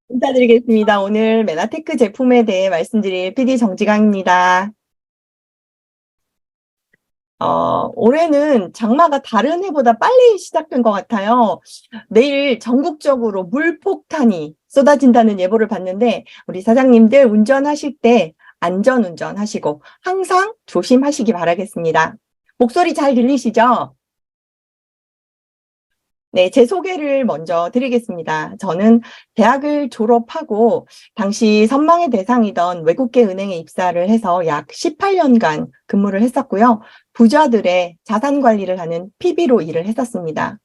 인사드리겠습니다. 오늘 메나테크 제품에 대해 말씀드릴 PD 정지강입니다. 올해는 장마가 다른 해보다 빨리 시작된 것 같아요. 내일 전국적으로 물폭탄이 쏟아진다는 예보를 봤는데, 우리 사장님들 운전하실 때 안전운전 하시고 항상 조심하시기 바라겠습니다. 목소리 잘 들리시죠? 네, 제 소개를 먼저 드리겠습니다. 저는 대학을 졸업하고 당시 선망의 대상이던 외국계 은행에 입사를 해서 약 18년간 근무를 했었고요. 부자들의 자산 관리를 하는 PB로 일을 했었습니다.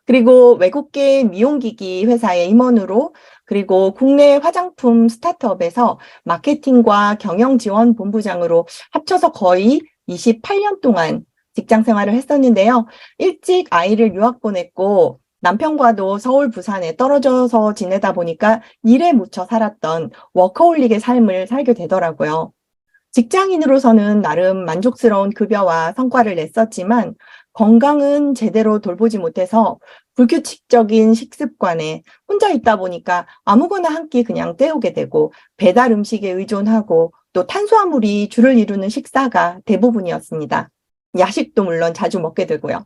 그리고 외국계 미용기기 회사의 임원으로, 그리고 국내 화장품 스타트업에서 마케팅과 경영지원본부장으로 합쳐서 거의 28년 동안 직장 생활을 했었는데요. 일찍 아이를 유학 보냈고 남편과도 서울, 부산에 떨어져서 지내다 보니까 일에 묻혀 살았던 워커홀릭의 삶을 살게 되더라고요. 직장인으로서는 나름 만족스러운 급여와 성과를 냈었지만 건강은 제대로 돌보지 못해서 불규칙적인 식습관에 혼자 있다 보니까 아무거나 한 끼 그냥 때우게 되고 배달 음식에 의존하고 또 탄수화물이 주를 이루는 식사가 대부분이었습니다. 야식도 물론 자주 먹게 되고요.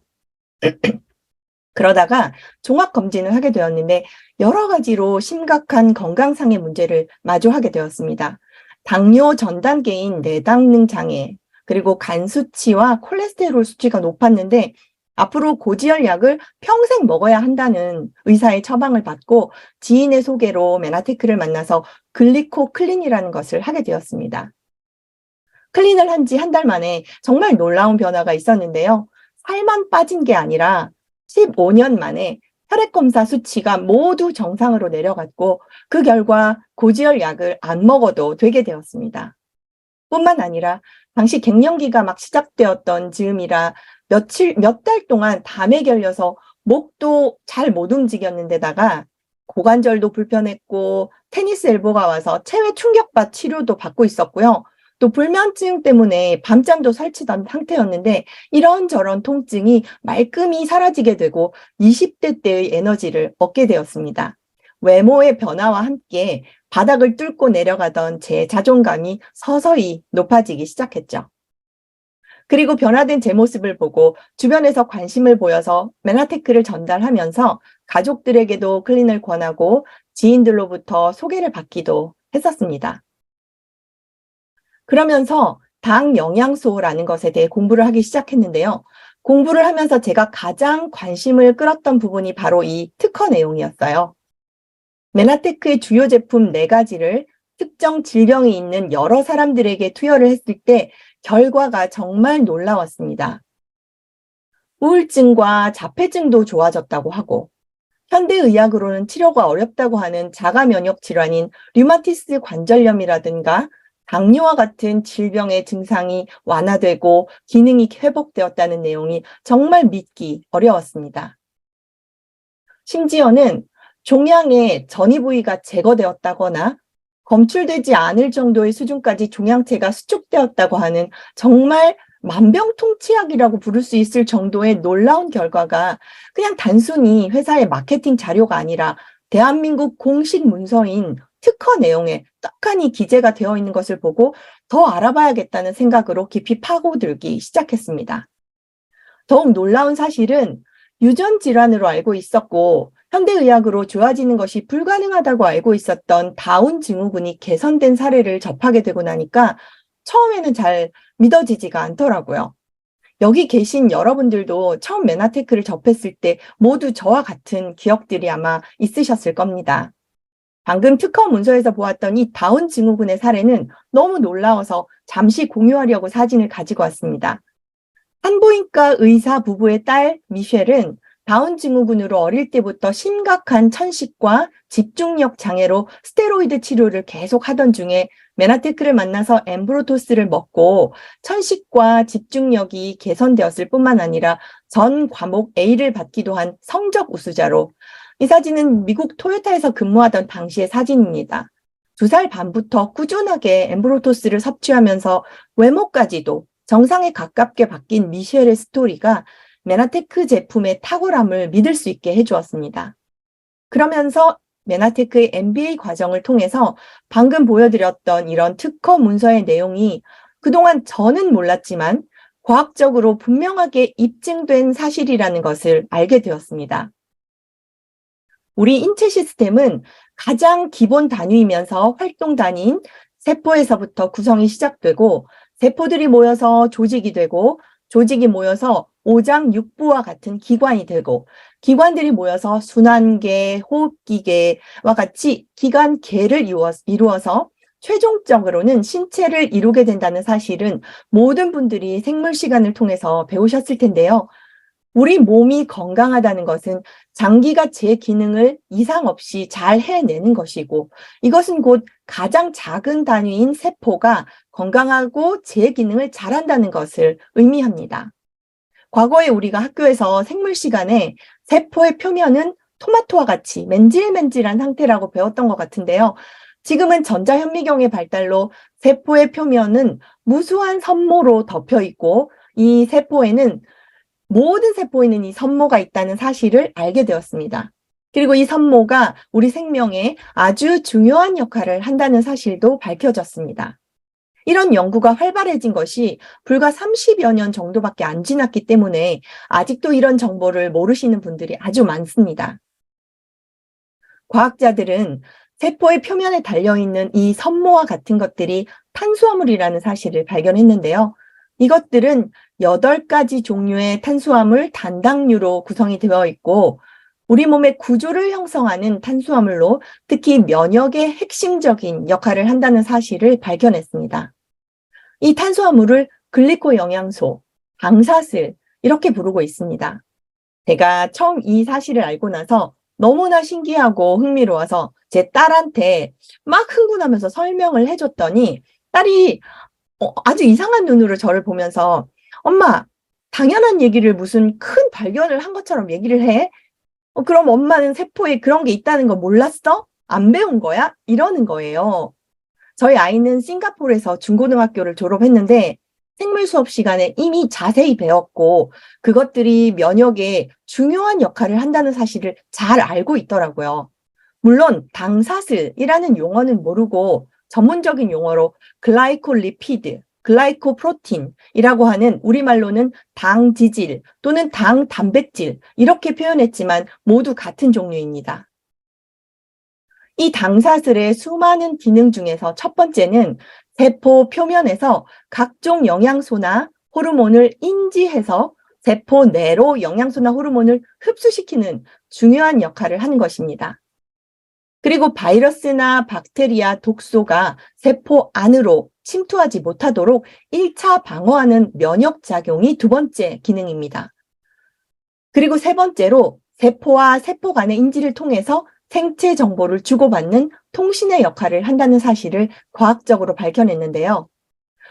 그러다가 종합검진을 하게 되었는데 여러 가지로 심각한 건강상의 문제를 마주하게 되었습니다. 당뇨 전 단계인 내당능 장애, 그리고 간 수치와 콜레스테롤 수치가 높았는데 앞으로 고지혈약을 평생 먹어야 한다는 의사의 처방을 받고 지인의 소개로 메나테크를 만나서 글리코 클린이라는 것을 하게 되었습니다. 클린을 한 지 한 달 만에 정말 놀라운 변화가 있었는데요. 살만 빠진 게 아니라 15년 만에 혈액검사 수치가 모두 정상으로 내려갔고 그 결과 고지혈약을 안 먹어도 되게 되었습니다. 뿐만 아니라 당시 갱년기가 막 시작되었던 즈음이라 몇 달 동안 담에 결려서 목도 잘 못 움직였는데다가 고관절도 불편했고 테니스 엘보가 와서 체외 충격파 치료도 받고 있었고요. 또 불면증 때문에 밤잠도 설치던 상태였는데 이런저런 통증이 말끔히 사라지게 되고 20대 때의 에너지를 얻게 되었습니다. 외모의 변화와 함께 바닥을 뚫고 내려가던 제 자존감이 서서히 높아지기 시작했죠. 그리고 변화된 제 모습을 보고 주변에서 관심을 보여서 메나테크를 전달하면서 가족들에게도 클린을 권하고 지인들로부터 소개를 받기도 했었습니다. 그러면서 당 영양소라는 것에 대해 공부를 하기 시작했는데요. 공부를 하면서 제가 가장 관심을 끌었던 부분이 바로 이 특허 내용이었어요. 메나테크의 주요 제품 4가지를 특정 질병이 있는 여러 사람들에게 투여를 했을 때 결과가 정말 놀라웠습니다. 우울증과 자폐증도 좋아졌다고 하고 현대의학으로는 치료가 어렵다고 하는 자가 면역 질환인 류마티스 관절염이라든가 당뇨와 같은 질병의 증상이 완화되고 기능이 회복되었다는 내용이 정말 믿기 어려웠습니다. 심지어는 종양의 전이 부위가 제거되었다거나 검출되지 않을 정도의 수준까지 종양체가 수축되었다고 하는 정말 만병통치약이라고 부를 수 있을 정도의 놀라운 결과가 그냥 단순히 회사의 마케팅 자료가 아니라 대한민국 공식 문서인 특허 내용에 떡하니 기재가 되어 있는 것을 보고 더 알아봐야겠다는 생각으로 깊이 파고들기 시작했습니다. 더욱 놀라운 사실은 유전 질환으로 알고 있었고 현대의학으로 좋아지는 것이 불가능하다고 알고 있었던 다운 증후군이 개선된 사례를 접하게 되고 나니까 처음에는 잘 믿어지지가 않더라고요. 여기 계신 여러분들도 처음 메나테크를 접했을 때 모두 저와 같은 기억들이 아마 있으셨을 겁니다. 방금 특허 문서에서 보았던 이 다운 증후군의 사례는 너무 놀라워서 잠시 공유하려고 사진을 가지고 왔습니다. 산부인과 의사 부부의 딸 미셸은 다운 증후군으로 어릴 때부터 심각한 천식과 집중력 장애로 스테로이드 치료를 계속 하던 중에 메나테크를 만나서 엠브로토스를 먹고 천식과 집중력이 개선되었을 뿐만 아니라 전 과목 A를 받기도 한 성적 우수자로, 이 사진은 미국 토요타에서 근무하던 당시의 사진입니다. 2살 반부터 꾸준하게 엠브로토스를 섭취하면서 외모까지도 정상에 가깝게 바뀐 미셸의 스토리가 메나테크 제품의 탁월함을 믿을 수 있게 해주었습니다. 그러면서 메나테크의 MBA 과정을 통해서 방금 보여드렸던 이런 특허 문서의 내용이 그동안 저는 몰랐지만 과학적으로 분명하게 입증된 사실이라는 것을 알게 되었습니다. 우리 인체 시스템은 가장 기본 단위이면서 활동 단위인 세포에서부터 구성이 시작되고, 세포들이 모여서 조직이 되고, 조직이 모여서 오장육부와 같은 기관이 되고, 기관들이 모여서 순환계, 호흡기계와 같이 기관계를 이루어서 최종적으로는 신체를 이루게 된다는 사실은 모든 분들이 생물 시간을 통해서 배우셨을 텐데요. 우리 몸이 건강하다는 것은 장기가 제 기능을 이상 없이 잘 해내는 것이고, 이것은 곧 가장 작은 단위인 세포가 건강하고 제 기능을 잘한다는 것을 의미합니다. 과거에 우리가 학교에서 생물 시간에 세포의 표면은 토마토와 같이 맨질맨질한 상태라고 배웠던 것 같은데요. 지금은 전자현미경의 발달로 세포의 표면은 무수한 섬모로 덮여 있고, 이 세포에는 모든 세포에는 이 섬모가 있다는 사실을 알게 되었습니다. 그리고 이 섬모가 우리 생명에 아주 중요한 역할을 한다는 사실도 밝혀졌습니다. 이런 연구가 활발해진 것이 불과 30여 년 정도밖에 안 지났기 때문에 아직도 이런 정보를 모르시는 분들이 아주 많습니다. 과학자들은 세포의 표면에 달려있는 이 섬모와 같은 것들이 탄수화물이라는 사실을 발견했는데요. 이것들은 8가지 종류의 탄수화물 단당류로 구성이 되어 있고, 우리 몸의 구조를 형성하는 탄수화물로 특히 면역의 핵심적인 역할을 한다는 사실을 발견했습니다. 이 탄수화물을 글리코 영양소, 당사슬 이렇게 부르고 있습니다. 제가 처음 이 사실을 알고 나서 너무나 신기하고 흥미로워서 제 딸한테 막 흥분하면서 설명을 해줬더니 딸이 아주 이상한 눈으로 저를 보면서 엄마, 당연한 얘기를 무슨 큰 발견을 한 것처럼 얘기를 해? 그럼 엄마는 세포에 그런 게 있다는 거 몰랐어? 안 배운 거야? 이러는 거예요. 저희 아이는 싱가포르에서 중고등학교를 졸업했는데 생물 수업 시간에 이미 자세히 배웠고 그것들이 면역에 중요한 역할을 한다는 사실을 잘 알고 있더라고요. 물론 당사슬이라는 용어는 모르고 전문적인 용어로 글라이콜리피드, 글라이코프로틴이라고 하는 우리말로는 당지질 또는 당단백질 이렇게 표현했지만 모두 같은 종류입니다. 이 당사슬의 수많은 기능 중에서 첫 번째는 세포 표면에서 각종 영양소나 호르몬을 인지해서 세포 내로 영양소나 호르몬을 흡수시키는 중요한 역할을 하는 것입니다. 그리고 바이러스나 박테리아, 독소가 세포 안으로 침투하지 못하도록 1차 방어하는 면역작용이 두 번째 기능입니다. 그리고 세 번째로 세포와 세포 간의 인지를 통해서 생체 정보를 주고받는 통신의 역할을 한다는 사실을 과학적으로 밝혀냈는데요.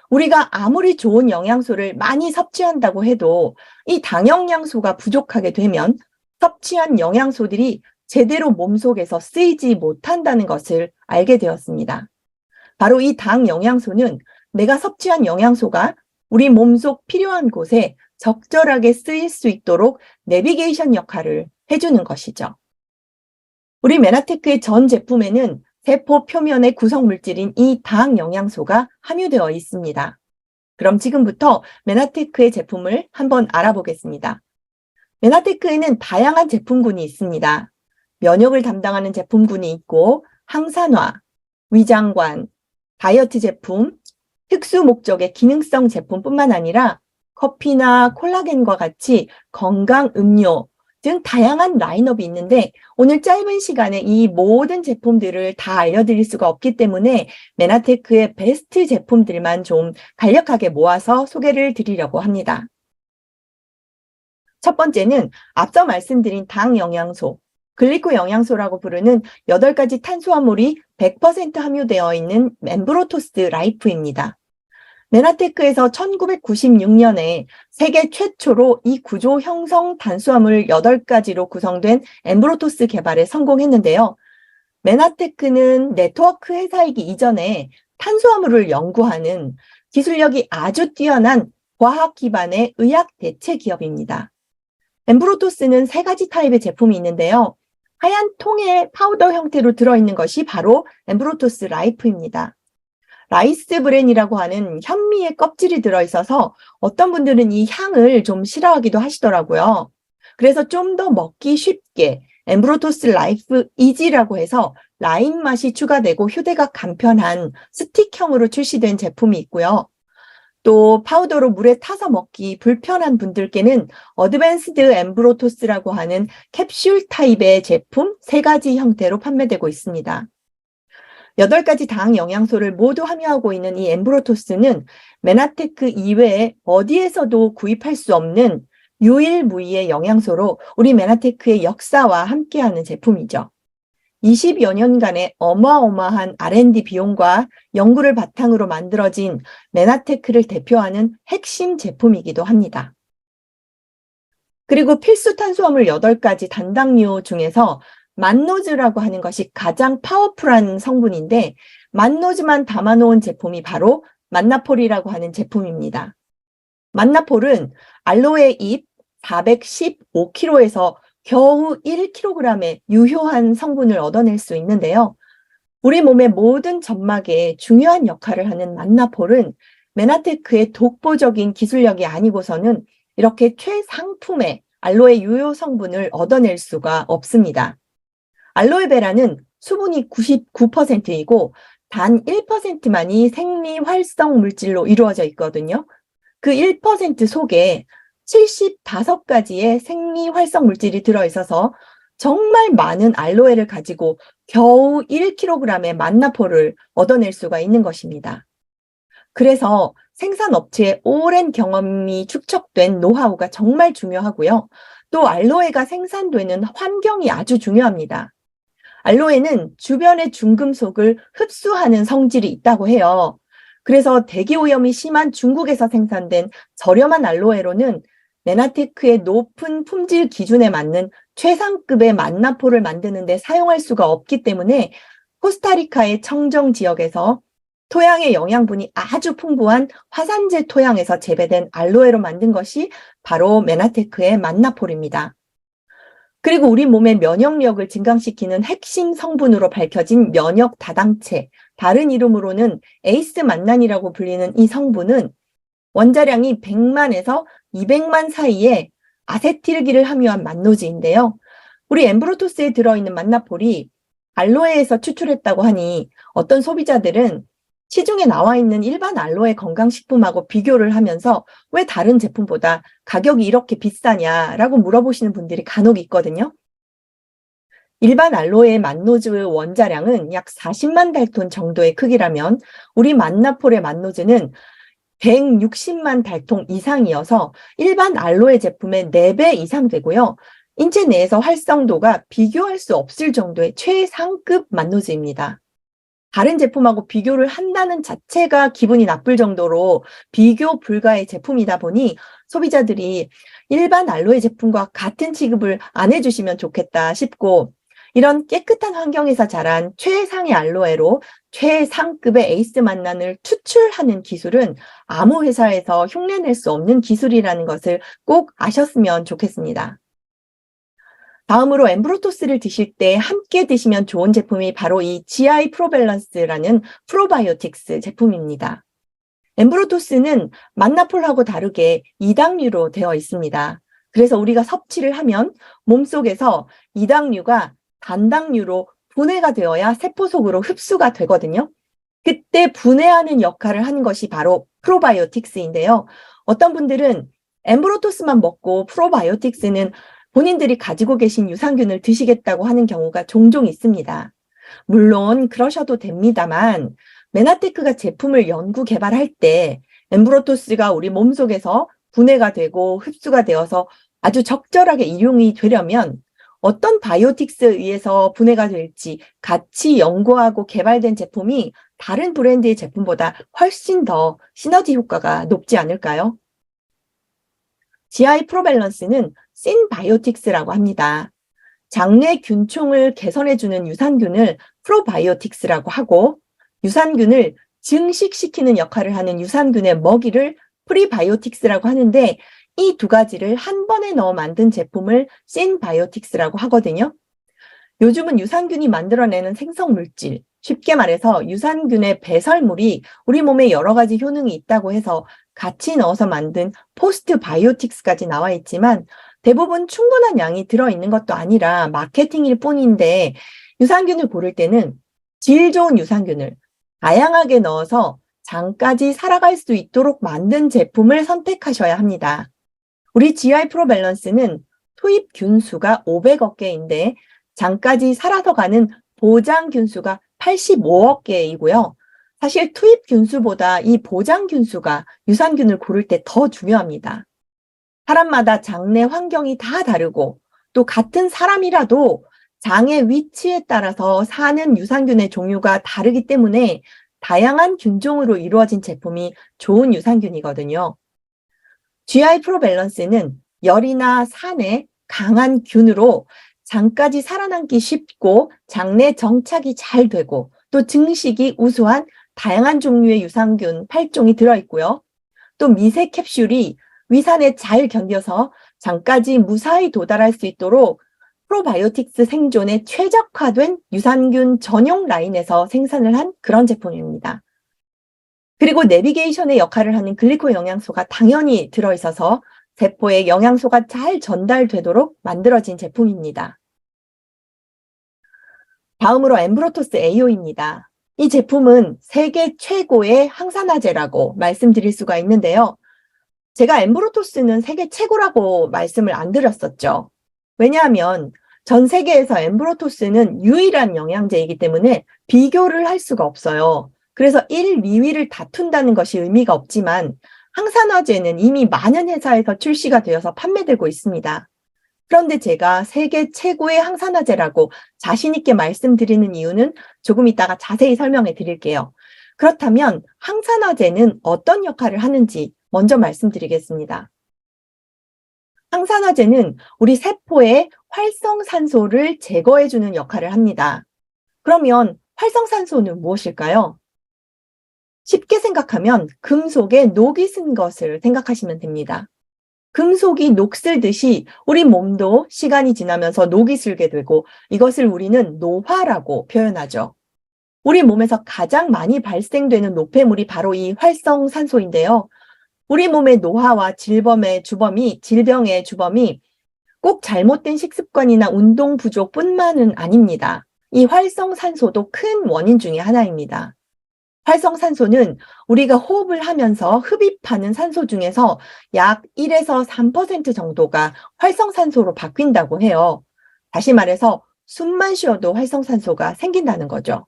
우리가 아무리 좋은 영양소를 많이 섭취한다고 해도 이 당영양소가 부족하게 되면 섭취한 영양소들이 제대로 몸속에서 쓰이지 못한다는 것을 알게 되었습니다. 바로 이 당 영양소는 내가 섭취한 영양소가 우리 몸속 필요한 곳에 적절하게 쓰일 수 있도록 내비게이션 역할을 해주는 것이죠. 우리 메나테크의 전 제품에는 세포 표면의 구성 물질인 이 당 영양소가 함유되어 있습니다. 그럼 지금부터 메나테크의 제품을 한번 알아보겠습니다. 메나테크에는 다양한 제품군이 있습니다. 면역을 담당하는 제품군이 있고 항산화, 위장관, 다이어트 제품, 특수 목적의 기능성 제품뿐만 아니라 커피나 콜라겐과 같이 건강 음료 등 다양한 라인업이 있는데 오늘 짧은 시간에 이 모든 제품들을 다 알려드릴 수가 없기 때문에 메나테크의 베스트 제품들만 좀 간략하게 모아서 소개를 드리려고 합니다. 첫 번째는 앞서 말씀드린 당 영양소, 글리코 영양소라고 부르는 8가지 탄수화물이 100% 함유되어 있는 엠브로토스 라이프입니다. 메나테크에서 1996년에 세계 최초로 이 구조 형성 탄수화물 8가지로 구성된 엠브로토스 개발에 성공했는데요. 메나테크는 네트워크 회사이기 이전에 탄수화물을 연구하는 기술력이 아주 뛰어난 과학 기반의 의학 대체 기업입니다. 엠브로토스는 3가지 타입의 제품이 있는데요. 하얀 통에 파우더 형태로 들어있는 것이 바로 엠브로토스 라이프입니다. 라이스 브랜이라고 하는 현미의 껍질이 들어있어서 어떤 분들은 이 향을 좀 싫어하기도 하시더라고요. 그래서 좀 더 먹기 쉽게 엠브로토스 라이프 이지라고 해서 라임 맛이 추가되고 휴대가 간편한 스틱형으로 출시된 제품이 있고요. 또 파우더로 물에 타서 먹기 불편한 분들께는 어드밴스드 엠브로토스라고 하는 캡슐 타입의 제품 3가지 형태로 판매되고 있습니다. 8가지 당 영양소를 모두 함유하고 있는 이 엠브로토스는 메나테크 이외에 어디에서도 구입할 수 없는 유일무이의 영양소로 우리 메나테크의 역사와 함께하는 제품이죠. 20여 년간의 어마어마한 R&D 비용과 연구를 바탕으로 만들어진 메나테크를 대표하는 핵심 제품이기도 합니다. 그리고 필수 탄수화물 8가지 단당류 중에서 만노즈라고 하는 것이 가장 파워풀한 성분인데 만노즈만 담아놓은 제품이 바로 만나폴이라고 하는 제품입니다. 만나폴은 알로에 잎 415kg에서 겨우 1kg의 유효한 성분을 얻어낼 수 있는데요. 우리 몸의 모든 점막에 중요한 역할을 하는 만나폴은 메나테크의 독보적인 기술력이 아니고서는 이렇게 최상품의 알로에 유효 성분을 얻어낼 수가 없습니다. 알로에베라는 수분이 99%이고 단 1%만이 생리 활성 물질로 이루어져 있거든요. 그 1% 속에 75가지의 생리 활성 물질이 들어있어서 정말 많은 알로에를 가지고 겨우 1kg의 만나폴을 얻어낼 수가 있는 것입니다. 그래서 생산업체의 오랜 경험이 축적된 노하우가 정말 중요하고요. 또 알로에가 생산되는 환경이 아주 중요합니다. 알로에는 주변의 중금속을 흡수하는 성질이 있다고 해요. 그래서 대기오염이 심한 중국에서 생산된 저렴한 알로에로는 메나테크의 높은 품질 기준에 맞는 최상급의 만나폴을 만드는 데 사용할 수가 없기 때문에 코스타리카의 청정 지역에서 토양의 영양분이 아주 풍부한 화산재 토양에서 재배된 알로에로 만든 것이 바로 메나테크의 만나폴입니다. 그리고 우리 몸의 면역력을 증강시키는 핵심 성분으로 밝혀진 면역 다당체, 다른 이름으로는 에이스 만난이라고 불리는 이 성분은 원자량이 100만에서 200만 사이에 아세틸기를 함유한 만노즈인데요. 우리 엠브로토스에 들어있는 만나폴이 알로에에서 추출했다고 하니 어떤 소비자들은 시중에 나와 있는 일반 알로에 건강식품하고 비교를 하면서 왜 다른 제품보다 가격이 이렇게 비싸냐라고 물어보시는 분들이 간혹 있거든요. 일반 알로에의 만노즈 원자량은 약 40만 달톤 정도의 크기라면 우리 만나폴의 만노즈는 160만 달통 이상이어서 일반 알로에 제품의 4배 이상 되고요. 인체 내에서 활성도가 비교할 수 없을 정도의 최상급 만노즈입니다. 다른 제품하고 비교를 한다는 자체가 기분이 나쁠 정도로 비교 불가의 제품이다 보니 소비자들이 일반 알로에 제품과 같은 취급을 안 해주시면 좋겠다 싶고 이런 깨끗한 환경에서 자란 최상의 알로에로 최상급의 에이스 만난을 추출하는 기술은 아무 회사에서 흉내낼 수 없는 기술이라는 것을 꼭 아셨으면 좋겠습니다. 다음으로 엠브로토스를 드실 때 함께 드시면 좋은 제품이 바로 이 GI 프로밸런스라는 프로바이오틱스 제품입니다. 엠브로토스는 만나폴하고 다르게 이당류로 되어 있습니다. 그래서 우리가 섭취를 하면 몸속에서 이당류가 단당류로 분해가 되어야 세포 속으로 흡수가 되거든요. 그때 분해하는 역할을 하는 것이 바로 프로바이오틱스인데요. 어떤 분들은 엠브로토스만 먹고 프로바이오틱스는 본인들이 가지고 계신 유산균을 드시겠다고 하는 경우가 종종 있습니다. 물론 그러셔도 됩니다만 메나테크가 제품을 연구 개발할 때 엠브로토스가 우리 몸속에서 분해가 되고 흡수가 되어서 아주 적절하게 이용이 되려면 어떤 바이오틱스에 의해서 분해가 될지 같이 연구하고 개발된 제품이 다른 브랜드의 제품보다 훨씬 더 시너지 효과가 높지 않을까요? GI 프로밸런스는 신바이오틱스라고 합니다. 장내 균총을 개선해주는 유산균을 프로바이오틱스라고 하고 유산균을 증식시키는 역할을 하는 유산균의 먹이를 프리바이오틱스라고 하는데 이 2가지를 한 번에 넣어 만든 제품을 신바이오틱스라고 하거든요. 요즘은 유산균이 만들어내는 생성물질, 쉽게 말해서 유산균의 배설물이 우리 몸에 여러 가지 효능이 있다고 해서 같이 넣어서 만든 포스트 바이오틱스까지 나와 있지만 대부분 충분한 양이 들어있는 것도 아니라 마케팅일 뿐인데 유산균을 고를 때는 질 좋은 유산균을 다양하게 넣어서 장까지 살아갈 수 있도록 만든 제품을 선택하셔야 합니다. 우리 GI 프로 밸런스는 투입 균수가 500억 개인데 장까지 살아서 가는 보장 균수가 85억 개이고요. 사실 투입 균수보다 이 보장 균수가 유산균을 고를 때 더 중요합니다. 사람마다 장내 환경이 다 다르고 또 같은 사람이라도 장의 위치에 따라서 사는 유산균의 종류가 다르기 때문에 다양한 균종으로 이루어진 제품이 좋은 유산균이거든요. GI 프로 밸런스는 열이나 산에 강한 균으로 장까지 살아남기 쉽고 장내 정착이 잘 되고 또 증식이 우수한 다양한 종류의 유산균 8종이 들어있고요. 또 미세 캡슐이 위산에 잘 견뎌서 장까지 무사히 도달할 수 있도록 프로바이오틱스 생존에 최적화된 유산균 전용 라인에서 생산을 한 그런 제품입니다. 그리고 내비게이션의 역할을 하는 글리코 영양소가 당연히 들어있어서 세포에 영양소가 잘 전달되도록 만들어진 제품입니다. 다음으로 엠브로토스 AO입니다. 이 제품은 세계 최고의 항산화제라고 말씀드릴 수가 있는데요. 제가 엠브로토스는 세계 최고라고 말씀을 안 드렸었죠. 왜냐하면 전 세계에서 엠브로토스는 유일한 영양제이기 때문에 비교를 할 수가 없어요. 그래서 1, 2위를 다툰다는 것이 의미가 없지만 항산화제는 이미 많은 회사에서 출시가 되어서 판매되고 있습니다. 그런데 제가 세계 최고의 항산화제라고 자신 있게 말씀드리는 이유는 조금 이따가 자세히 설명해 드릴게요. 그렇다면 항산화제는 어떤 역할을 하는지 먼저 말씀드리겠습니다. 항산화제는 우리 세포의 활성산소를 제거해주는 역할을 합니다. 그러면 활성산소는 무엇일까요? 쉽게 생각하면 금속에 녹이 쓴 것을 생각하시면 됩니다. 금속이 녹슬듯이 우리 몸도 시간이 지나면서 녹이 슬게 되고 이것을 우리는 노화라고 표현하죠. 우리 몸에서 가장 많이 발생되는 노폐물이 바로 이 활성산소인데요. 우리 몸의 노화와 질병의 주범이 꼭 잘못된 식습관이나 운동 부족뿐만은 아닙니다. 이 활성산소도 큰 원인 중에 하나입니다. 활성산소는 우리가 호흡을 하면서 흡입하는 산소 중에서 약 1에서 3% 정도가 활성산소로 바뀐다고 해요. 다시 말해서 숨만 쉬어도 활성산소가 생긴다는 거죠.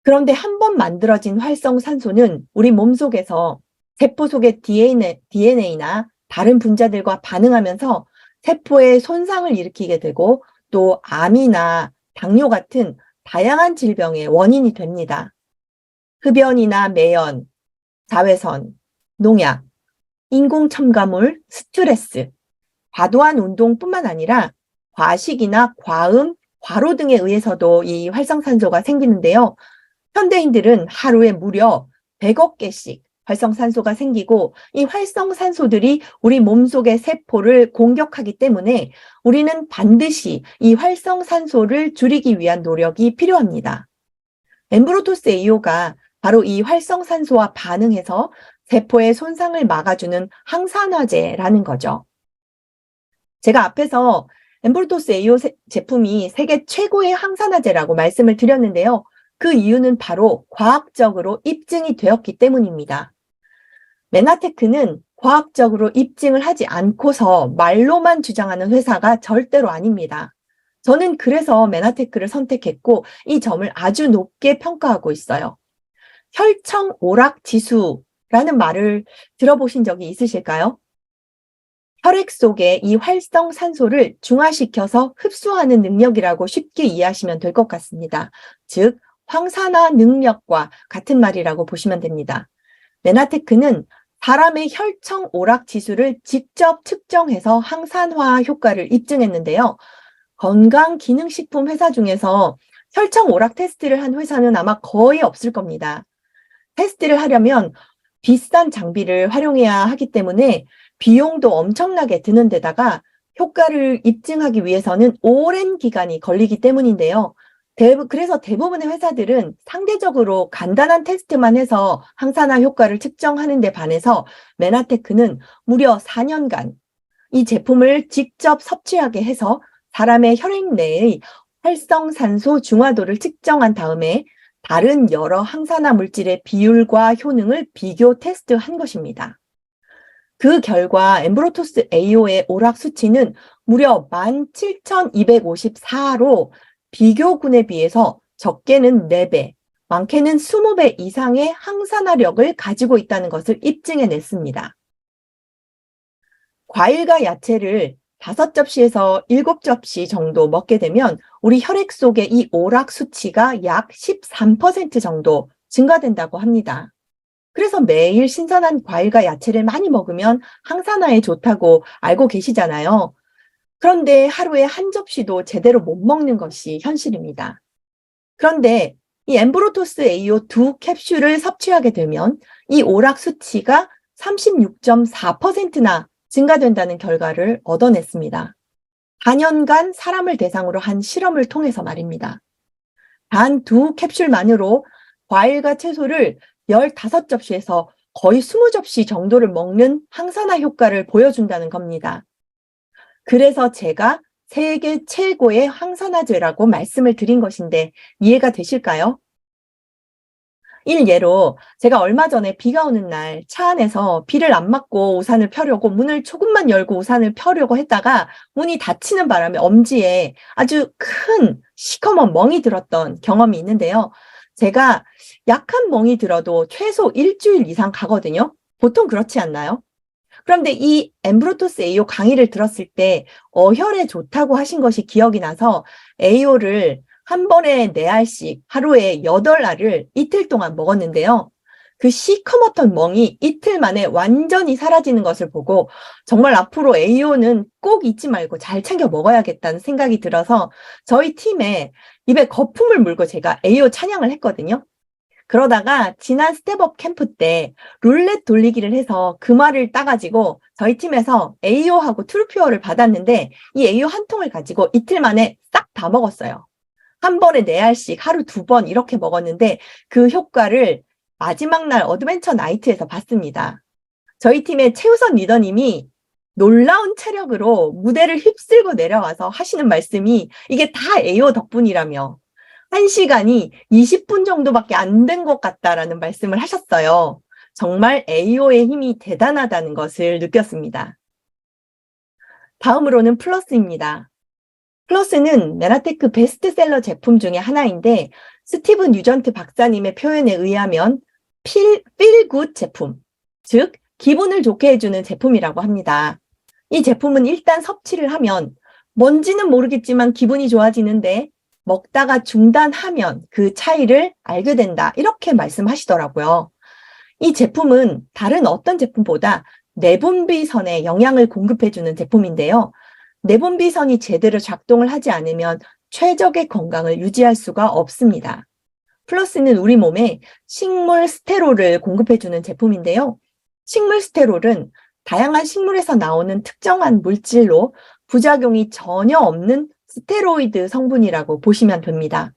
그런데 한 번 만들어진 활성산소는 우리 몸속에서 세포 속의 DNA나 다른 분자들과 반응하면서 세포에 손상을 일으키게 되고 또 암이나 당뇨 같은 다양한 질병의 원인이 됩니다. 흡연이나 매연, 자외선, 농약, 인공 첨가물, 스트레스, 과도한 운동뿐만 아니라 과식이나 과음, 과로 등에 의해서도 이 활성산소가 생기는데요. 현대인들은 하루에 무려 100억 개씩 활성산소가 생기고 이 활성산소들이 우리 몸속의 세포를 공격하기 때문에 우리는 반드시 이 활성산소를 줄이기 위한 노력이 필요합니다. 엠브로토스 AO가 바로 이 활성산소와 반응해서 세포의 손상을 막아주는 항산화제라는 거죠. 제가 앞에서 엠브로토스 AO 제품이 세계 최고의 항산화제라고 말씀을 드렸는데요. 그 이유는 바로 과학적으로 입증이 되었기 때문입니다. 메나테크는 과학적으로 입증을 하지 않고서 말로만 주장하는 회사가 절대로 아닙니다. 저는 그래서 메나테크를 선택했고 이 점을 아주 높게 평가하고 있어요. 혈청 오락 지수라는 말을 들어보신 적이 있으실까요? 혈액 속에 이 활성산소를 중화시켜서 흡수하는 능력이라고 쉽게 이해하시면 될 것 같습니다. 즉, 황산화 능력과 같은 말이라고 보시면 됩니다. 메나테크는 사람의 혈청 오락 지수를 직접 측정해서 항산화 효과를 입증했는데요. 건강기능식품 회사 중에서 혈청 오락 테스트를 한 회사는 아마 거의 없을 겁니다. 테스트를 하려면 비싼 장비를 활용해야 하기 때문에 비용도 엄청나게 드는 데다가 효과를 입증하기 위해서는 오랜 기간이 걸리기 때문인데요. 그래서 대부분의 회사들은 상대적으로 간단한 테스트만 해서 항산화 효과를 측정하는 데 반해서 메나테크는 무려 4년간 이 제품을 직접 섭취하게 해서 사람의 혈액 내의 활성산소 중화도를 측정한 다음에 다른 여러 항산화 물질의 비율과 효능을 비교 테스트한 것입니다. 그 결과 엠브로토스 AO의 오락 수치는 무려 17,254로 비교군에 비해서 적게는 4배, 많게는 20배 이상의 항산화력을 가지고 있다는 것을 입증해냈습니다. 과일과 야채를 5접시에서 7접시 정도 먹게 되면 우리 혈액 속의 이 오락 수치가 약 13% 정도 증가된다고 합니다. 그래서 매일 신선한 과일과 야채를 많이 먹으면 항산화에 좋다고 알고 계시잖아요. 그런데 하루에 한 접시도 제대로 못 먹는 것이 현실입니다. 그런데 이 엠브로토스 AO 2캡슐을 섭취하게 되면 이 오락 수치가 36.4%나 증가된다는 결과를 얻어냈습니다. 4년간 사람을 대상으로 한 실험을 통해서 말입니다. 단 2캡슐만으로 과일과 채소를 15접시에서 거의 20접시 정도를 먹는 항산화 효과를 보여준다는 겁니다. 그래서 제가 세계 최고의 항산화제라고 말씀을 드린 것인데 이해가 되실까요? 일예로 제가 얼마 전에 비가 오는 날 차 안에서 비를 안 맞고 우산을 펴려고 문을 조금만 열고 우산을 펴려고 했다가 문이 닫히는 바람에 엄지에 아주 큰 시커먼 멍이 들었던 경험이 있는데요. 제가 약한 멍이 들어도 최소 일주일 이상 가거든요. 보통 그렇지 않나요? 그런데 이 엠브로토스 AO 강의를 들었을 때 어혈에 좋다고 하신 것이 기억이 나서 AO를 한 번에 4알씩 하루에 8알을 이틀 동안 먹었는데요. 그 시커멓던 멍이 이틀 만에 완전히 사라지는 것을 보고 정말 앞으로 AO는 꼭 잊지 말고 잘 챙겨 먹어야겠다는 생각이 들어서 저희 팀에 입에 거품을 물고 제가 AO 찬양을 했거든요. 그러다가 지난 스텝업 캠프 때 룰렛 돌리기를 해서 그 말을 따가지고 저희 팀에서 AO하고 트루퓨어를 받았는데 이 AO 한 통을 가지고 이틀 만에 싹 다 먹었어요. 한 번에 4알씩 하루 2번 이렇게 먹었는데 그 효과를 마지막 날 어드벤처 나이트에서 봤습니다. 저희 팀의 최우선 리더님이 놀라운 체력으로 무대를 휩쓸고 내려와서 하시는 말씀이 이게 다 AO 덕분이라며 1시간이 20분 정도밖에 안 된 것 같다라는 말씀을 하셨어요. 정말 AO의 힘이 대단하다는 것을 느꼈습니다. 다음으로는 플러스입니다. 플러스는 메나테크 베스트셀러 제품 중에 하나인데 스티브 뉴전트 박사님의 표현에 의하면 필굿 제품, 즉 기분을 좋게 해주는 제품이라고 합니다. 이 제품은 일단 섭취를 하면 뭔지는 모르겠지만 기분이 좋아지는데 먹다가 중단하면 그 차이를 알게 된다. 이렇게 말씀하시더라고요. 이 제품은 다른 어떤 제품보다 내분비선에 영양을 공급해주는 제품인데요. 내분비선이 제대로 작동을 하지 않으면 최적의 건강을 유지할 수가 없습니다. 플러스는 우리 몸에 식물 스테롤을 공급해주는 제품인데요. 식물 스테롤은 다양한 식물에서 나오는 특정한 물질로 부작용이 전혀 없는 스테로이드 성분이라고 보시면 됩니다.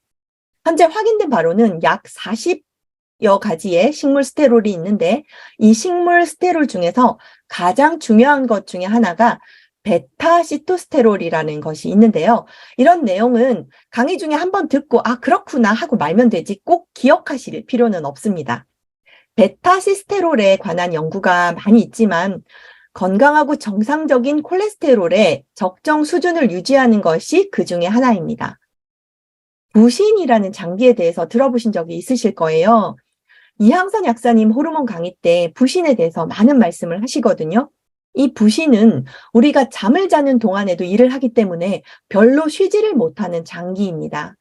현재 확인된 바로는 약 40여 가지의 식물 스테롤이 있는데 이 식물 스테롤 중에서 가장 중요한 것 중에 하나가 베타시토스테롤이라는 것이 있는데요. 이런 내용은 강의 중에 한번 듣고 아 그렇구나 하고 말면 되지 꼭 기억하실 필요는 없습니다. 베타시스테롤에 관한 연구가 많이 있지만 건강하고 정상적인 콜레스테롤의 적정 수준을 유지하는 것이 그 중에 하나입니다. 부신이라는 장기에 대해서 들어보신 적이 있으실 거예요. 이항선 약사님 호르몬 강의 때 부신에 대해서 많은 말씀을 하시거든요. 이 부신은 우리가 잠을 자는 동안에도 일을 하기 때문에 별로 쉬지를 못하는 장기입니다.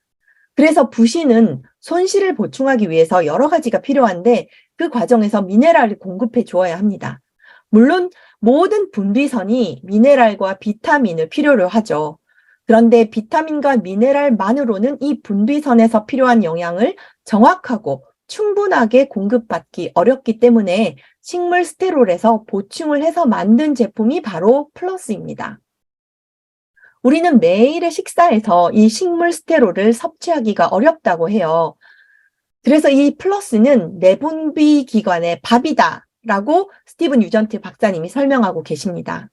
그래서 부신은 손실을 보충하기 위해서 여러 가지가 필요한데 그 과정에서 미네랄을 공급해 주어야 합니다. 물론 모든 분비선이 미네랄과 비타민을 필요로 하죠. 그런데 비타민과 미네랄만으로는 이 분비선에서 필요한 영양을 정확하고 충분하게 공급받기 어렵기 때문에 식물 스테롤에서 보충을 해서 만든 제품이 바로 플러스입니다. 우리는 매일의 식사에서 이 식물 스테롤을 섭취하기가 어렵다고 해요. 그래서 이 플러스는 내분비 기관의 밥이다라고 스티븐 유전트 박사님이 설명하고 계십니다.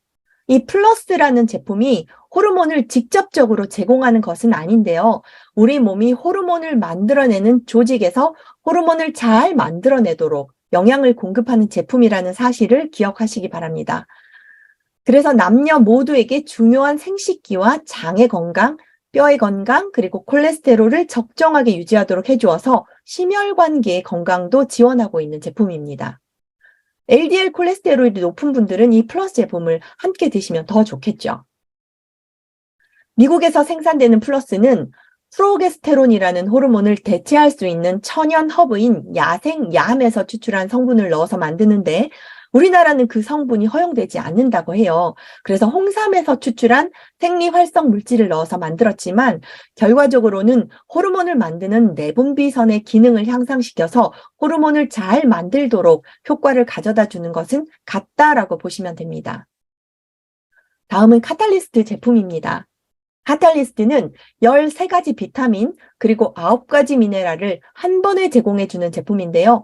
이 플러스라는 제품이 호르몬을 직접적으로 제공하는 것은 아닌데요. 우리 몸이 호르몬을 만들어내는 조직에서 호르몬을 잘 만들어내도록 영양을 공급하는 제품이라는 사실을 기억하시기 바랍니다. 그래서 남녀 모두에게 중요한 생식기와 장의 건강, 뼈의 건강, 그리고 콜레스테롤을 적정하게 유지하도록 해주어서 심혈관계의 건강도 지원하고 있는 제품입니다. LDL 콜레스테롤이 높은 분들은 이 플러스 제품을 함께 드시면 더 좋겠죠. 미국에서 생산되는 플러스는 프로게스테론이라는 호르몬을 대체할 수 있는 천연 허브인 야생얌에서 추출한 성분을 넣어서 만드는데 우리나라는 그 성분이 허용되지 않는다고 해요. 그래서 홍삼에서 추출한 생리활성 물질을 넣어서 만들었지만 결과적으로는 호르몬을 만드는 내분비선의 기능을 향상시켜서 호르몬을 잘 만들도록 효과를 가져다 주는 것은 같다라고 보시면 됩니다. 다음은 카탈리스트 제품입니다. 카탈리스트는 13가지 비타민 그리고 9가지 미네랄을 한 번에 제공해주는 제품인데요.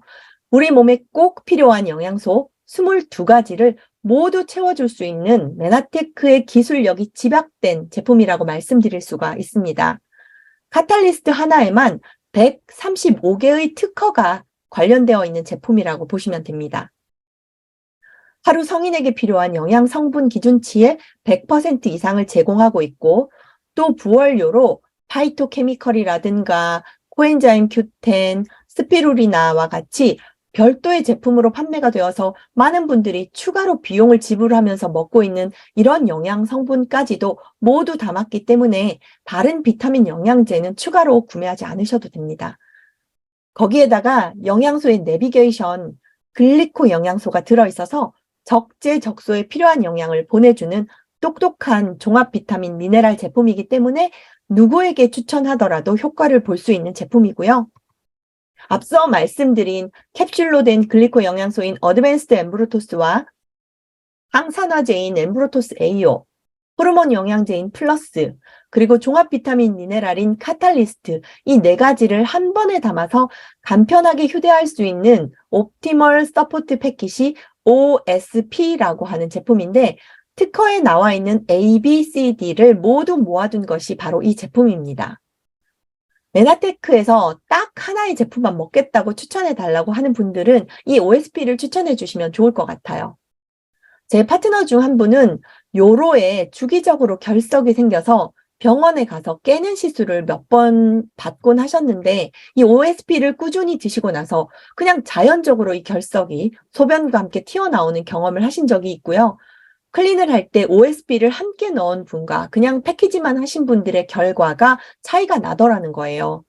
우리 몸에 꼭 필요한 영양소 22가지를 모두 채워줄 수 있는 메나테크의 기술력이 집약된 제품이라고 말씀드릴 수가 있습니다. 카탈리스트 하나에만 135개의 특허가 관련되어 있는 제품이라고 보시면 됩니다. 하루 성인에게 필요한 영양 성분 기준치의 100% 이상을 제공하고 있고 또 부원료로 파이토케미컬이라든가 코엔자임 Q10, 스피루리나와 같이 별도의 제품으로 판매가 되어서 많은 분들이 추가로 비용을 지불하면서 먹고 있는 이런 영양 성분까지도 모두 담았기 때문에 다른 비타민 영양제는 추가로 구매하지 않으셔도 됩니다. 거기에다가 영양소의 내비게이션, 글리코 영양소가 들어있어서 적재적소에 필요한 영양을 보내주는 똑똑한 종합 비타민 미네랄 제품이기 때문에 누구에게 추천하더라도 효과를 볼 수 있는 제품이고요. 앞서 말씀드린 캡슐로 된 글리코 영양소인 어드밴스드 엠브로토스와 항산화제인 엠브로토스 AO, 호르몬 영양제인 플러스, 그리고 종합 비타민 미네랄인 카탈리스트 이 4가지를 한 번에 담아서 간편하게 휴대할 수 있는 옵티멀 서포트 패킷이 OSP라고 하는 제품인데 특허에 나와 있는 A, B, C, D를 모두 모아둔 것이 바로 이 제품입니다. 메나테크에서 딱 하나의 제품만 먹겠다고 추천해 달라고 하는 분들은 이 OSP를 추천해 주시면 좋을 것 같아요. 제 파트너 중 한 분은 요로에 주기적으로 결석이 생겨서 병원에 가서 깨는 시술을 몇 번 받곤 하셨는데 이 OSP를 꾸준히 드시고 나서 그냥 자연적으로 이 결석이 소변과 함께 튀어나오는 경험을 하신 적이 있고요. 클린을 할 때 OSP를 함께 넣은 분과 그냥 패키지만 하신 분들의 결과가 차이가 나더라는 거예요.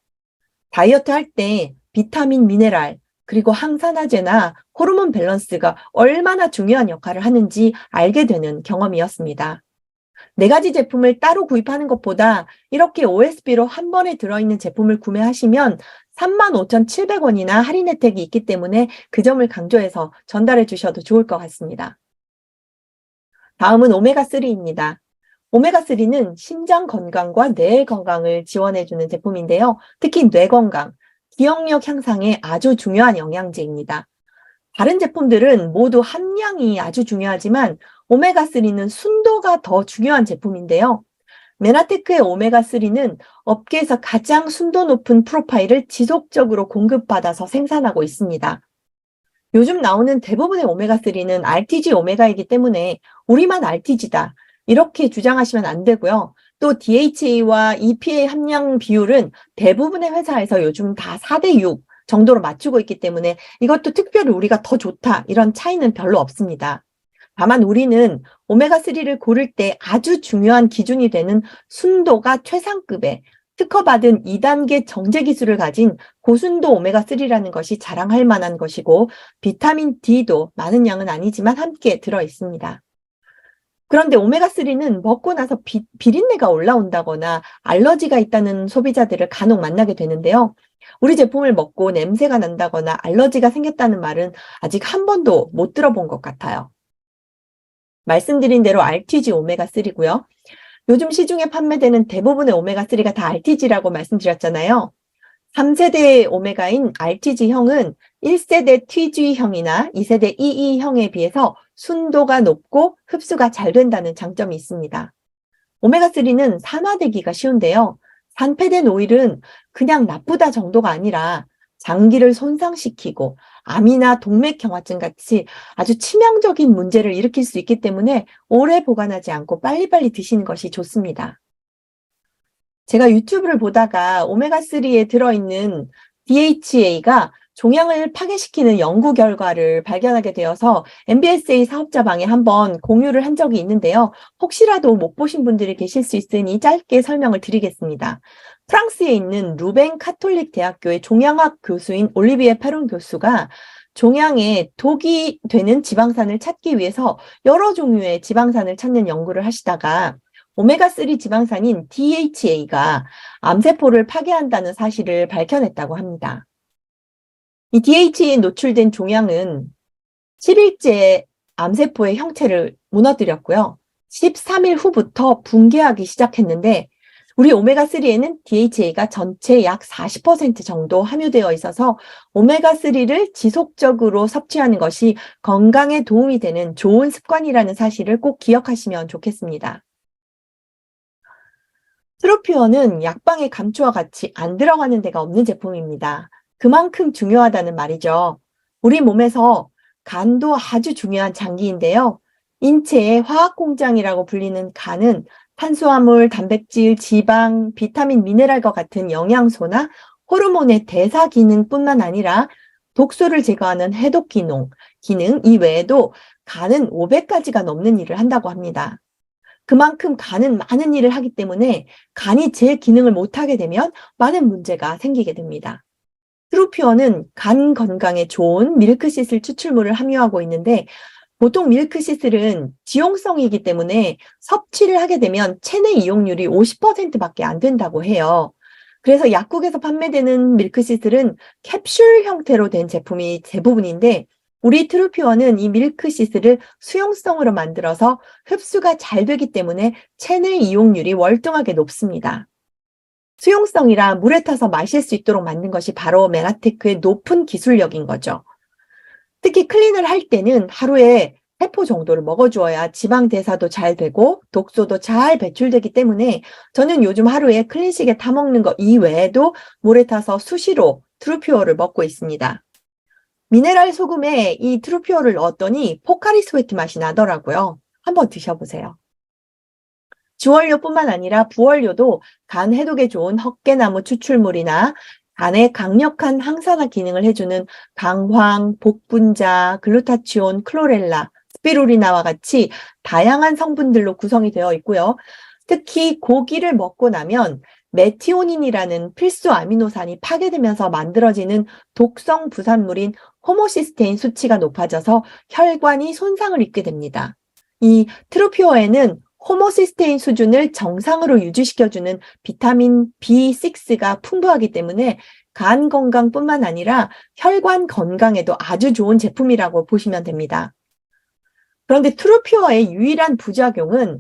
다이어트 할 때 비타민, 미네랄, 그리고 항산화제나 호르몬 밸런스가 얼마나 중요한 역할을 하는지 알게 되는 경험이었습니다. 4가지 제품을 따로 구입하는 것보다 이렇게 OSP로 한 번에 들어있는 제품을 구매하시면 35,700원이나 할인 혜택이 있기 때문에 그 점을 강조해서 전달해 주셔도 좋을 것 같습니다. 다음은 오메가3입니다. 오메가3는 심장 건강과 뇌 건강을 지원해주는 제품인데요. 특히 뇌 건강, 기억력 향상에 아주 중요한 영양제입니다. 다른 제품들은 모두 함량이 아주 중요하지만 오메가3는 순도가 더 중요한 제품인데요. 메나테크의 오메가3는 업계에서 가장 순도 높은 프로파일을 지속적으로 공급받아서 생산하고 있습니다. 요즘 나오는 대부분의 오메가3는 RTG 오메가이기 때문에 우리만 RTG다 이렇게 주장하시면 안 되고요. 또 DHA와 EPA 함량 비율은 대부분의 회사에서 요즘 다 4:6 정도로 맞추고 있기 때문에 이것도 특별히 우리가 더 좋다 이런 차이는 별로 없습니다. 다만 우리는 오메가3를 고를 때 아주 중요한 기준이 되는 순도가 최상급의 특허받은 2단계 정제 기술을 가진 고순도 오메가3라는 것이 자랑할 만한 것이고 비타민 D도 많은 양은 아니지만 함께 들어 있습니다. 그런데 오메가3는 먹고 나서 비린내가 올라온다거나 알러지가 있다는 소비자들을 간혹 만나게 되는데요. 우리 제품을 먹고 냄새가 난다거나 알러지가 생겼다는 말은 아직 한 번도 못 들어본 것 같아요. 말씀드린 대로 RTG 오메가3고요. 요즘 시중에 판매되는 대부분의 오메가3가 다 RTG라고 말씀드렸잖아요. 3세대 오메가인 RTG형은 1세대 TG형이나 2세대 EE형에 비해서 순도가 높고 흡수가 잘 된다는 장점이 있습니다. 오메가3는 산화되기가 쉬운데요. 산패된 오일은 그냥 나쁘다 정도가 아니라 장기를 손상시키고 암이나 동맥경화증 같이 아주 치명적인 문제를 일으킬 수 있기 때문에 오래 보관하지 않고 빨리빨리 드시는 것이 좋습니다. 제가 유튜브를 보다가 오메가3에 들어있는 DHA가 종양을 파괴시키는 연구 결과를 발견하게 되어서 MBSA 사업자방에 한번 공유를 한 적이 있는데요. 혹시라도 못 보신 분들이 계실 수 있으니 짧게 설명을 드리겠습니다. 프랑스에 있는 루벤 카톨릭 대학교의 종양학 교수인 올리비에 페론 교수가 종양에 독이 되는 지방산을 찾기 위해서 여러 종류의 지방산을 찾는 연구를 하시다가 오메가3 지방산인 DHA가 암세포를 파괴한다는 사실을 밝혀냈다고 합니다. 이 DHA에 노출된 종양은 10일째 암세포의 형체를 무너뜨렸고요. 13일 후부터 붕괴하기 시작했는데 우리 오메가3에는 DHA가 전체 약 40% 정도 함유되어 있어서 오메가3를 지속적으로 섭취하는 것이 건강에 도움이 되는 좋은 습관이라는 사실을 꼭 기억하시면 좋겠습니다. 트루피온은 약방의 감초와 같이 안 들어가는 데가 없는 제품입니다. 그만큼 중요하다는 말이죠. 우리 몸에서 간도 아주 중요한 장기인데요. 인체의 화학공장이라고 불리는 간은 탄수화물, 단백질, 지방, 비타민, 미네랄과 같은 영양소나 호르몬의 대사 기능뿐만 아니라 독소를 제거하는 해독 기능 이외에도 간은 500가지가 넘는 일을 한다고 합니다. 그만큼 간은 많은 일을 하기 때문에 간이 제 기능을 못하게 되면 많은 문제가 생기게 됩니다. 트루피온은 간 건강에 좋은 밀크시슬 추출물을 함유하고 있는데 보통 밀크시슬은 지용성이기 때문에 섭취를 하게 되면 체내 이용률이 50%밖에 안 된다고 해요. 그래서 약국에서 판매되는 밀크시슬은 캡슐 형태로 된 제품이 대부분인데 우리 트루피온은 이 밀크시슬을 수용성으로 만들어서 흡수가 잘 되기 때문에 체내 이용률이 월등하게 높습니다. 수용성이라 물에 타서 마실 수 있도록 만든 것이 바로 메나테크의 높은 기술력인 거죠. 특히 클린을 할 때는 하루에 3포 정도를 먹어주어야 지방 대사도 잘 되고 독소도 잘 배출되기 때문에 저는 요즘 하루에 클린식에 타먹는 거 이외에도 물에 타서 수시로 트루피오를 먹고 있습니다. 미네랄 소금에 이 트루피오를 넣었더니 포카리 스웨트 맛이 나더라고요. 한번 드셔보세요. 주원료뿐만 아니라 부원료도 간 해독에 좋은 헛개나무 추출물이나 간에 강력한 항산화 기능을 해주는 강황, 복분자, 글루타치온, 클로렐라, 스피루리나와 같이 다양한 성분들로 구성이 되어 있고요. 특히 고기를 먹고 나면 메티오닌이라는 필수 아미노산이 파괴되면서 만들어지는 독성 부산물인 호모시스테인 수치가 높아져서 혈관이 손상을 입게 됩니다. 이 트루피오에는 호모시스테인 수준을 정상으로 유지시켜주는 비타민 B6가 풍부하기 때문에 간 건강뿐만 아니라 혈관 건강에도 아주 좋은 제품이라고 보시면 됩니다. 그런데 트루피오의 유일한 부작용은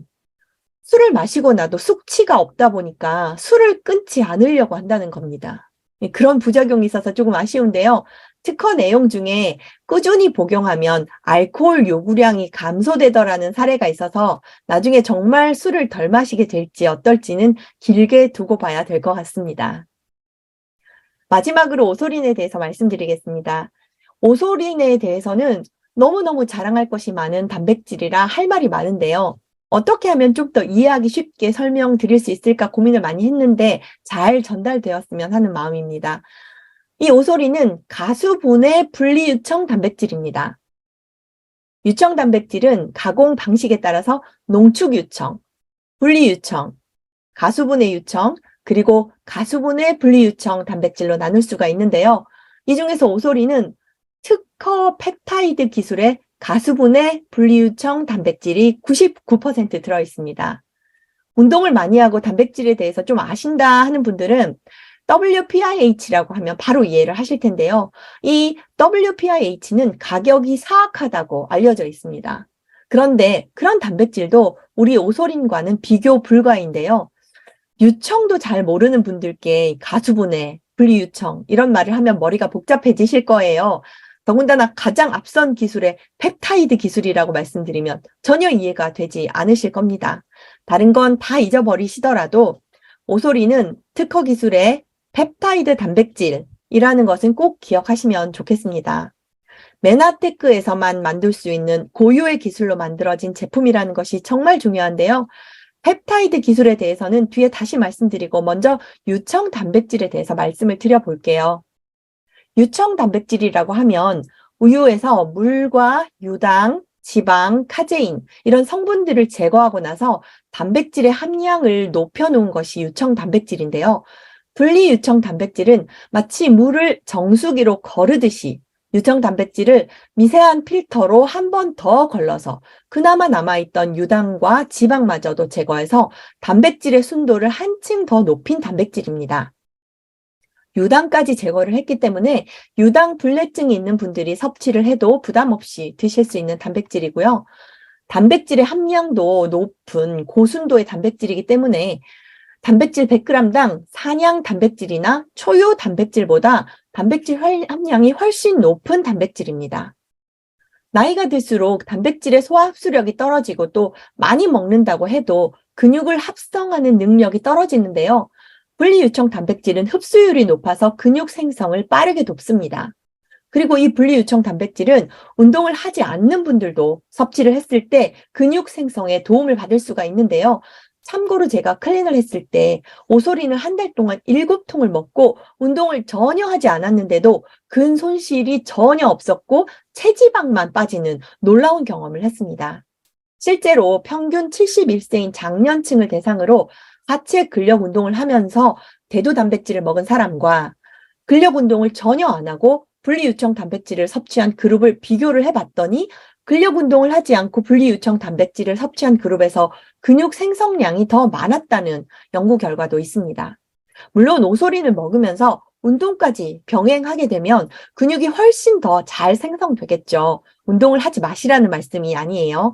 술을 마시고 나도 숙취가 없다 보니까 술을 끊지 않으려고 한다는 겁니다. 그런 부작용이 있어서 조금 아쉬운데요. 특허 내용 중에 꾸준히 복용하면 알코올 요구량이 감소되더라는 사례가 있어서 나중에 정말 술을 덜 마시게 될지 어떨지는 길게 두고 봐야 될 것 같습니다. 마지막으로 오소린에 대해서 말씀드리겠습니다. 오소린에 대해서는 너무너무 자랑할 것이 많은 단백질이라 할 말이 많은데요. 어떻게 하면 좀 더 이해하기 쉽게 설명드릴 수 있을까 고민을 많이 했는데 잘 전달되었으면 하는 마음입니다. 이 오소린은 가수분해 분리유청 단백질입니다. 유청 단백질은 가공 방식에 따라서 농축유청, 분리유청, 가수분해 유청, 그리고 가수분해 분리유청 단백질로 나눌 수가 있는데요. 이 중에서 오소린은 특허 펩타이드 기술의 가수분해 분리유청 단백질이 99% 들어있습니다. 운동을 많이 하고 단백질에 대해서 좀 아신다 하는 분들은 WPIH라고 하면 바로 이해를 하실 텐데요. 이 WPIH는 가격이 사악하다고 알려져 있습니다. 그런데 그런 단백질도 우리 오소린과는 비교 불가인데요. 유청도 잘 모르는 분들께 가수분해, 분리유청 이런 말을 하면 머리가 복잡해지실 거예요. 더군다나 가장 앞선 기술의 펩타이드 기술이라고 말씀드리면 전혀 이해가 되지 않으실 겁니다. 다른 건 다 잊어버리시더라도 오소리는 특허 기술의 펩타이드 단백질이라는 것은 꼭 기억하시면 좋겠습니다. 메나테크에서만 만들 수 있는 고유의 기술로 만들어진 제품이라는 것이 정말 중요한데요. 펩타이드 기술에 대해서는 뒤에 다시 말씀드리고 먼저 유청 단백질에 대해서 말씀을 드려볼게요. 유청 단백질이라고 하면 우유에서 물과 유당, 지방, 카제인 이런 성분들을 제거하고 나서 단백질의 함량을 높여놓은 것이 유청 단백질인데요. 분리유청 단백질은 마치 물을 정수기로 거르듯이 유청 단백질을 미세한 필터로 한 번 더 걸러서 그나마 남아있던 유당과 지방마저도 제거해서 단백질의 순도를 한층 더 높인 단백질입니다. 유당까지 제거를 했기 때문에 유당 불내증이 있는 분들이 섭취를 해도 부담 없이 드실 수 있는 단백질이고요. 단백질의 함량도 높은 고순도의 단백질이기 때문에 단백질 100g당 사냥 단백질이나 초유 단백질보다 단백질 함량이 훨씬 높은 단백질입니다. 나이가 들수록 단백질의 소화 흡수력이 떨어지고 또 많이 먹는다고 해도 근육을 합성하는 능력이 떨어지는데요. 분리유청 단백질은 흡수율이 높아서 근육 생성을 빠르게 돕습니다. 그리고 이 분리유청 단백질은 운동을 하지 않는 분들도 섭취를 했을 때 근육 생성에 도움을 받을 수가 있는데요. 참고로 제가 클린을 했을 때 오소린을 한 달 동안 7통을 먹고 운동을 전혀 하지 않았는데도 근 손실이 전혀 없었고 체지방만 빠지는 놀라운 경험을 했습니다. 실제로 평균 71세인 장년층을 대상으로 하체 근력 운동을 하면서 대두 단백질을 먹은 사람과 근력 운동을 전혀 안 하고 분리유청 단백질을 섭취한 그룹을 비교를 해봤더니 근력 운동을 하지 않고 분리유청 단백질을 섭취한 그룹에서 근육 생성량이 더 많았다는 연구 결과도 있습니다. 물론 오소린을 먹으면서 운동까지 병행하게 되면 근육이 훨씬 더 잘 생성되겠죠. 운동을 하지 마시라는 말씀이 아니에요.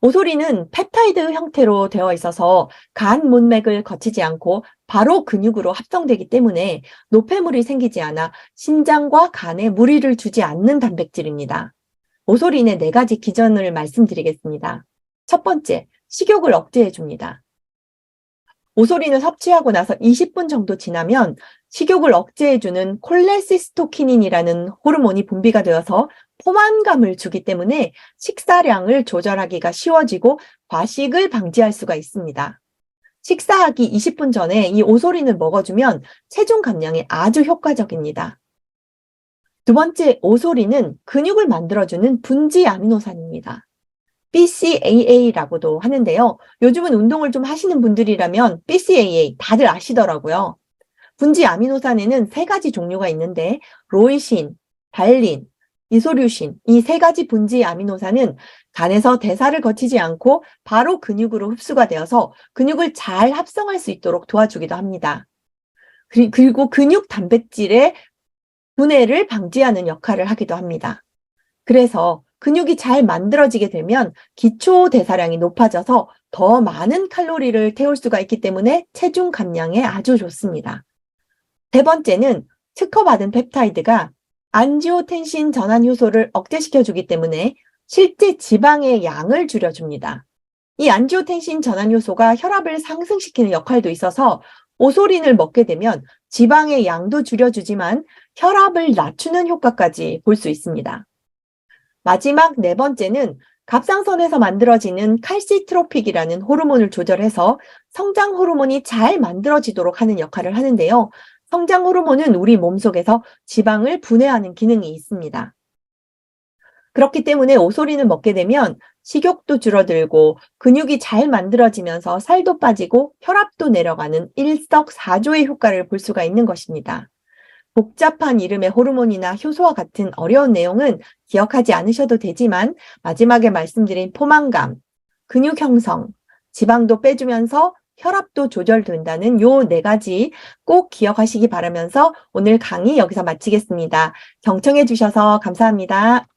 오소린은 펩타이드 형태로 되어 있어서 간 문맥을 거치지 않고 바로 근육으로 합성되기 때문에 노폐물이 생기지 않아 신장과 간에 무리를 주지 않는 단백질입니다. 오소린의 4가지 기전을 말씀드리겠습니다. 첫 번째, 식욕을 억제해 줍니다. 오소린을 섭취하고 나서 20분 정도 지나면 식욕을 억제해주는 콜레시스토키닌이라는 호르몬이 분비가 되어서 포만감을 주기 때문에 식사량을 조절하기가 쉬워지고 과식을 방지할 수가 있습니다. 식사하기 20분 전에 이 오소린을 먹어주면 체중 감량에 아주 효과적입니다. 두 번째, 오소린은 근육을 만들어주는 분지 아미노산입니다. BCAA라고도 하는데요. 요즘은 운동을 좀 하시는 분들이라면 BCAA 다들 아시더라고요. 분지 아미노산에는 3가지 종류가 있는데 로이신, 발린, 이소류신 이 3가지 분지 아미노산은 간에서 대사를 거치지 않고 바로 근육으로 흡수가 되어서 근육을 잘 합성할 수 있도록 도와주기도 합니다. 그리고 근육 단백질의 분해를 방지하는 역할을 하기도 합니다. 그래서 근육이 잘 만들어지게 되면 기초 대사량이 높아져서 더 많은 칼로리를 태울 수가 있기 때문에 체중 감량에 아주 좋습니다. 세 번째는 특허받은 펩타이드가 안지오텐신 전환 효소를 억제시켜주기 때문에 실제 지방의 양을 줄여줍니다. 이 안지오텐신 전환 효소가 혈압을 상승시키는 역할도 있어서 오소린을 먹게 되면 지방의 양도 줄여주지만 혈압을 낮추는 효과까지 볼 수 있습니다. 마지막 4번째는 갑상선에서 만들어지는 칼시트로픽이라는 호르몬을 조절해서 성장 호르몬이 잘 만들어지도록 하는 역할을 하는데요. 성장 호르몬은 우리 몸속에서 지방을 분해하는 기능이 있습니다. 그렇기 때문에 오소린을 먹게 되면 식욕도 줄어들고 근육이 잘 만들어지면서 살도 빠지고 혈압도 내려가는 일석사조의 효과를 볼 수가 있는 것입니다. 복잡한 이름의 호르몬이나 효소와 같은 어려운 내용은 기억하지 않으셔도 되지만 마지막에 말씀드린 포만감, 근육 형성, 지방도 빼주면서 혈압도 조절된다는 요 4가지 꼭 기억하시기 바라면서 오늘 강의 여기서 마치겠습니다. 경청해 주셔서 감사합니다.